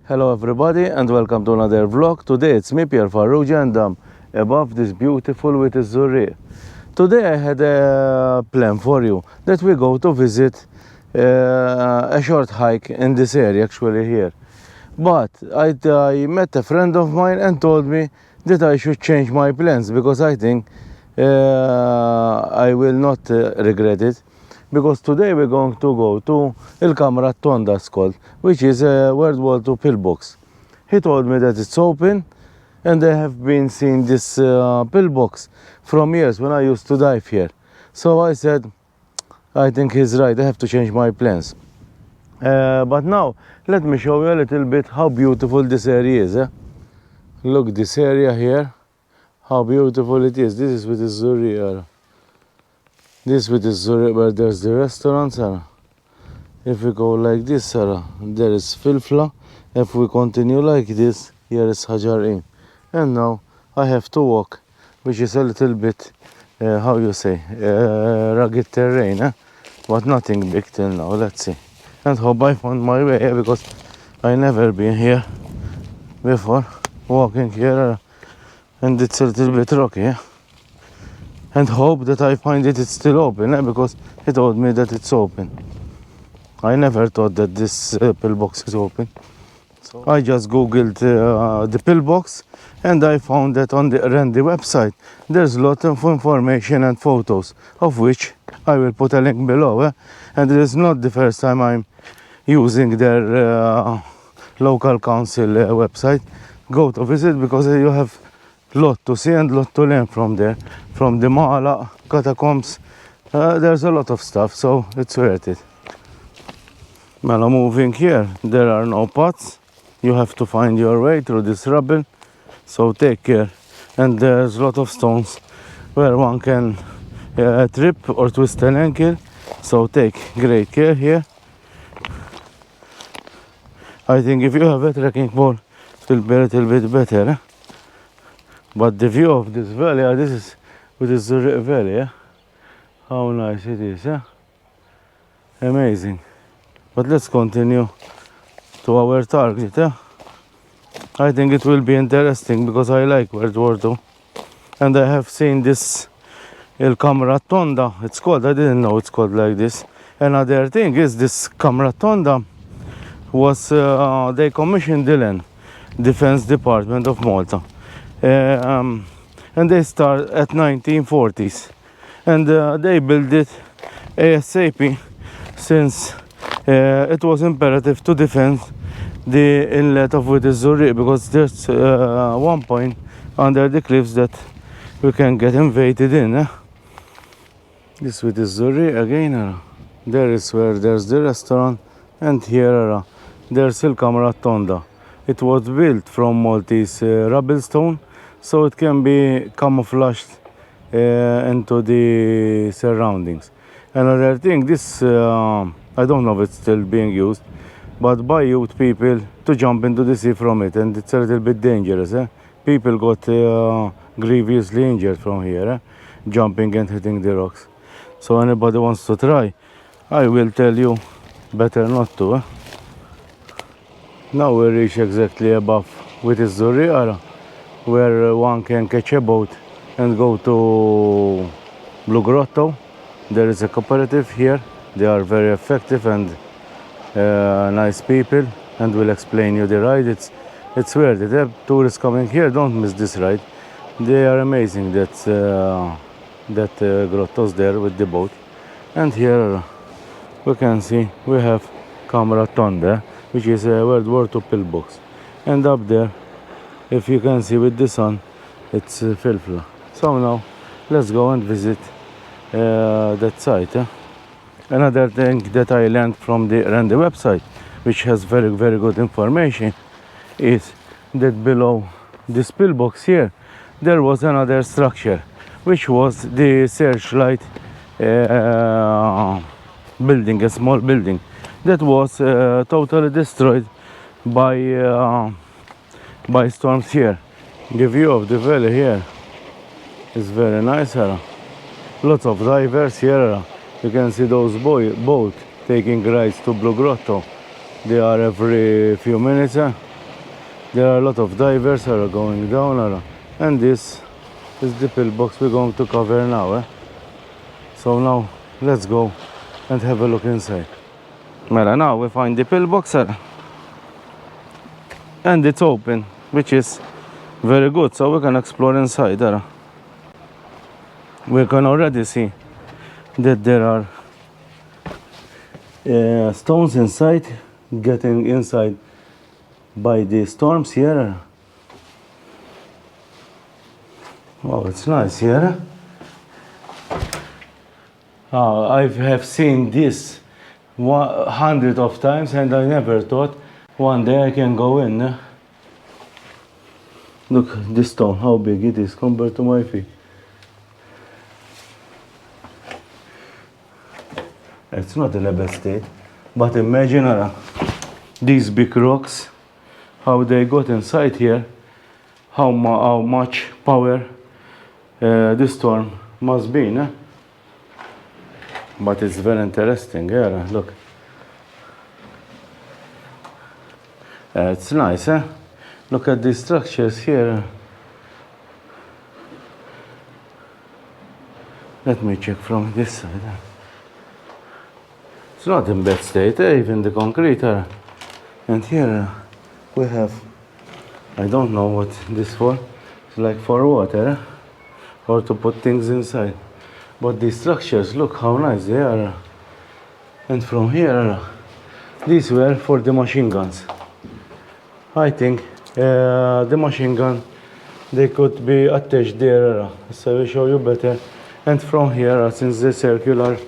Hello everybody and welcome to another vlog. Today it's me, Pierre Farrugia, and I'm above this beautiful Wied Iz-Zurrieq. Today I had a plan for you that we go to visit a short hike in this area actually here. But I met a friend of mine and told me that I should change my plans because I think I will not regret it. Because today we're going to go to Il Kamra It Tonda, it's called, which is a World War II pillbox. He told me that it's open, and I have been seeing this pillbox from years when I used to dive here. So I said, I think he's right, I have to change my plans. But now, let me show you a little bit how beautiful this area is. Look, this area here, how beautiful it is. This is Wied Iz-Zurrieq. This Wied Iz-Zurrieq, where there's the restaurant. If we go like this, there is Filfla. If we continue like this, here is Hajar. And now I have to walk, which is a little bit, how you say, rugged terrain, but nothing big till now. Let's see. And hope I found my way because I never been here before, walking here, and it's a little bit rocky. And hope that I find it's still open, because he told me that it's open. I never thought that this pillbox is open. So I just googled the pillbox, and I found that on the Qrendi website there's a lot of information and photos, of which I will put a link below. And it is not the first time I'm using their local council website. Go to visit because you have lot to see and lot to learn from there. From the Mala, catacombs, there's a lot of stuff, so it's worth it. Well, moving here, there are no paths. You have to find your way through this rubble, so take care. And there's a lot of stones where one can trip or twist an ankle, so take great care here. I think if you have a trekking pole, it will be a little bit better. But the view of this valley, this is Wied Iz-Zurrieq Valley, how nice it is, amazing. But let's continue to our target. I think it will be interesting because I like World War II, and I have seen this Il Kamra It Tonda, it's called. I didn't know it's called like this. Another thing is this Kamra It Tonda was they commissioned the Defense Department of Malta. And they start at 1940s, and they built it ASAP since it was imperative to defend the inlet of Wied Iz-Zurrieq, because there's one point under the cliffs that we can get invaded in. This Wied Iz-Zurrieq again, there is where there's the restaurant, and here there's Il Kamra It Tonda. It was built from Maltese rubble stone, so it can be camouflaged into the surroundings. Another thing, this, I don't know if it's still being used, but by youth people to jump into the sea from it, and it's a little bit dangerous. People got grievously injured from here, jumping and hitting the rocks. So anybody wants to try, I will tell you, better not to. Now we reach exactly above Wied Iz-Zurrieq, where one can catch a boat and go to Blue Grotto. There is a cooperative here. They are very effective and nice people, and will explain you the ride. It's worth it. Tourists coming here, don't miss this ride. They are amazing. That grotto's there with the boat. And here we can see we have Kamra It Tonda, which is a World War II pillbox. And up there, if you can see with the sun, it's Filfla. So now, let's go and visit that site. Another thing that I learned from the Qrendi website, which has very, very good information, is that below this pillbox here, there was another structure, which was the searchlight building, a small building, that was totally destroyed by storms here. The view of the valley here is very nice. Lots of divers here. You can see those boats taking rides to Blue Grotto. They are every few minutes. There are a lot of divers that are going down, and this is the pillbox we're going to cover now. So now let's go and have a look inside. Well, now we find the pillbox, and it's open, which is very good, so we can explore inside. We can already see that there are stones inside, getting inside by the storms here. Oh, it's nice here. I have seen this 100 of times, and I never thought one day I can go in. Look, this stone, how big it is compared to my feet. It's not in a bad state, but imagine these big rocks, how they got inside here, how much power this storm must be. But it's very interesting. Look. It's nice. Look at these structures here. Let me check from this side. It's not in bad state, even the concrete. And here we have, I don't know what this for. It's like for water, or to put things inside. But these structures, look how nice they are. And from here, these were for the machine guns. I think the machine gun, they could be attached there. So I will show you better. And from here, since the circular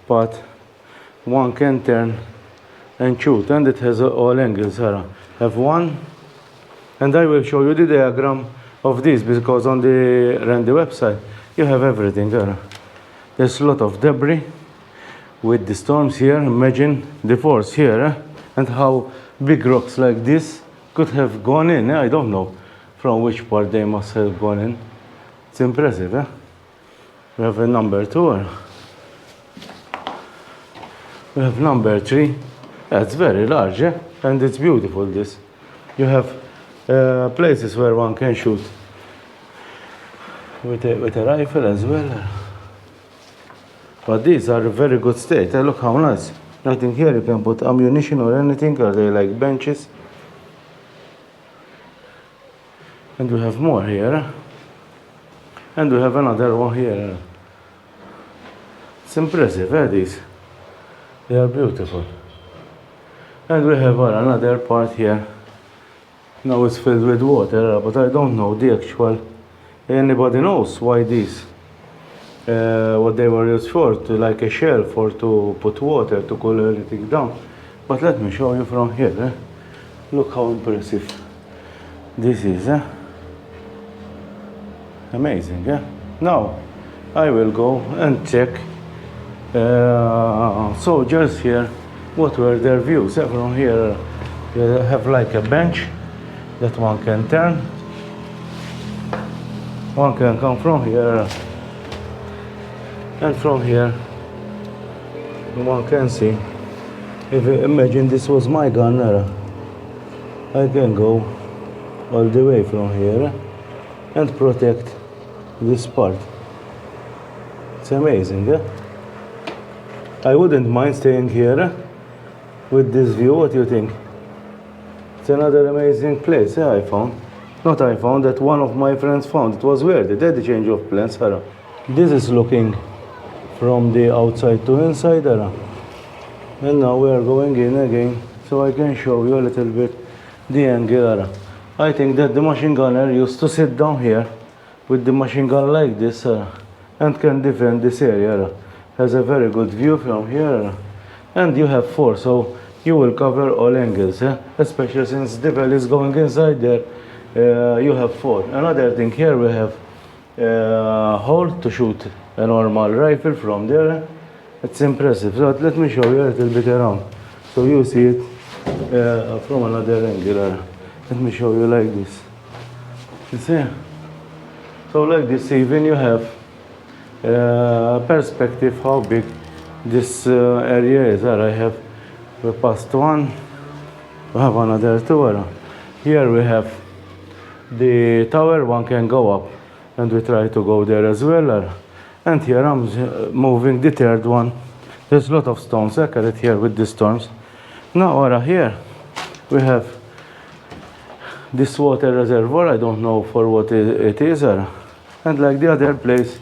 path, one can turn and shoot, and it has all angles. Have one, and I will show you the diagram of this, because on the Qrendi website you have everything. There's a lot of debris with the storms here. Imagine the force here, and how big rocks like this could have gone in. I don't know from which part they must have gone in. It's impressive. We have a number 2. We have number 3. It's very large, and it's beautiful. This, you have places where one can shoot with a rifle as well. But these are in very good state. Look how nice. I think here you can put ammunition or anything. Are they like benches? And we have more here. And we have another one here. It's impressive, these. They are beautiful. And we have another part here. Now it's filled with water, but I don't know the actual. Anybody knows why these? What they were used for, to like a shelf or to put water to cool everything down. But let me show you from here. Look how impressive this is. Amazing. Now I will go and check soldiers here. What were their views? From here you have like a bench that one can turn. One can come from here, and from here one can see. If you imagine this was my gun, I can go all the way from here and protect this part. It's amazing. I wouldn't mind staying here with this view. What do you think? It's another amazing place. I found. Not I found, that one of my friends found. It was weird. They had a change of plans. This is looking from the outside to inside. And now we are going in again, so I can show you a little bit the angle. I think that the machine gunner used to sit down here with the machine gun like this, and can defend this area. Has a very good view from here. And you have 4, so you will cover all angles, especially since the bell is going inside there. You have 4. Another thing, here we have a hole to shoot a normal rifle from there. It's impressive. So let me show you a little bit around, so you see it from another angle. Let me show you like this. You see? So like this, even you have perspective how big this area is. I have past 1. We have another 2. Here we have the tower, one can go up, and we try to go there as well. And here I'm moving the third one. There's a lot of stones here with the storms. Now here we have this water reservoir. I don't know for what it is, and like the other place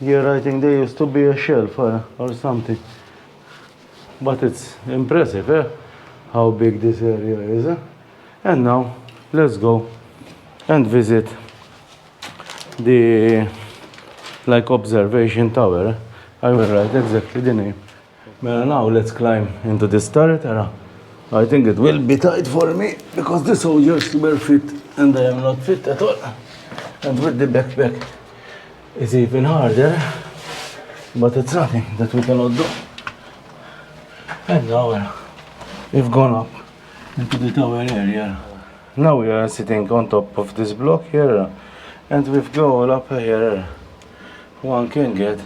here, I think there used to be a shelf or something. But it's impressive how big this area is. And now let's go and visit the observation tower. I will write exactly the name. Well, now let's climb into this turret. I think it will be tight for me because the soldiers were fit and I am not fit at all. And with the backpack it's even harder, but it's nothing that we cannot do. And now we've gone up into the tower area. Now we are sitting on top of this block here, and we've gone up here. One can get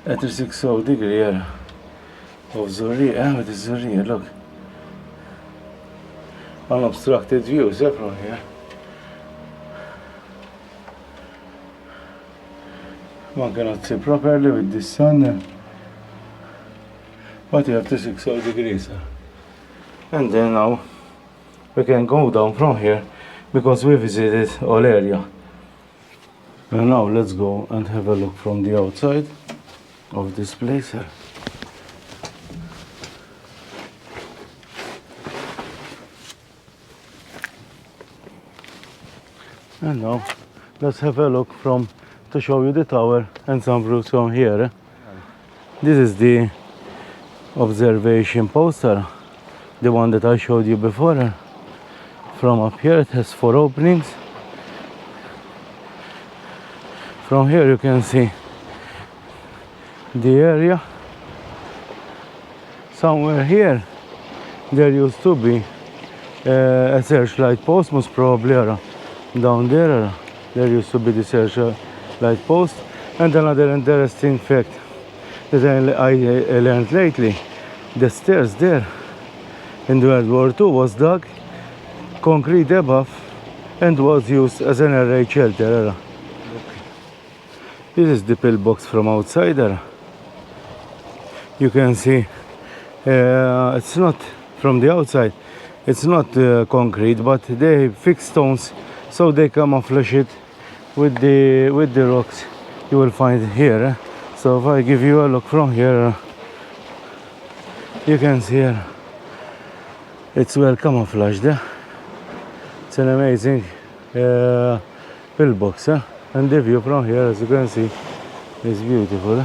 at a 60 degree of Zurrieq, with the Zurrieq, look. Unobstructed views from here. One cannot see properly with the sun, but you have to 60 degrees. And then now we can go down from here because we visited all area. And now let's go and have a look from the outside of this place here. And now let's have a look to show you the tower and some views from here. This is the observation poster, the one that I showed you before. From up here it has 4 openings. From here you can see the area. Somewhere here there used to be a searchlight post, most probably down there. There used to be the searchlight post. And another interesting fact that I learned lately, the stairs there in World War II was dug concrete above and was used as an air raid shelter. This is the pillbox from outside. You can see it's not from the outside, it's not concrete, but they fix stones so they camouflage it with the rocks you will find here. So if I give you a look from here, you can see here it's well camouflaged. It's an amazing pillbox, and the view from here, as you can see, is beautiful.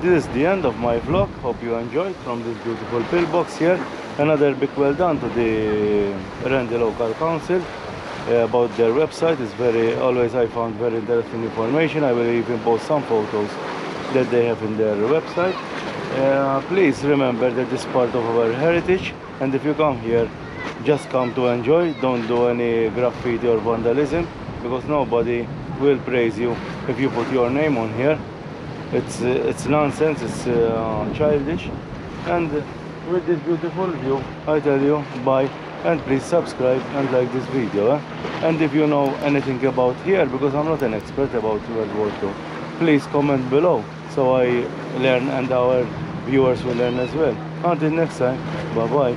This is the end of my vlog. Hope you enjoyed from this beautiful pillbox here. Another big well done to the Qrendi Local Council about their website. It's always I found very interesting information. I will even post some photos that they have in their website. Please remember that this is part of our heritage, and if you come here, just come to enjoy. Don't do any graffiti or vandalism, because nobody will praise you if you put your name on here. It's nonsense, it's childish. And with this beautiful view, I tell you bye, and please subscribe and like this video. And if you know anything about here, because I'm not an expert about World War II, please comment below so I learn and our viewers will learn as well. Until next time, bye bye.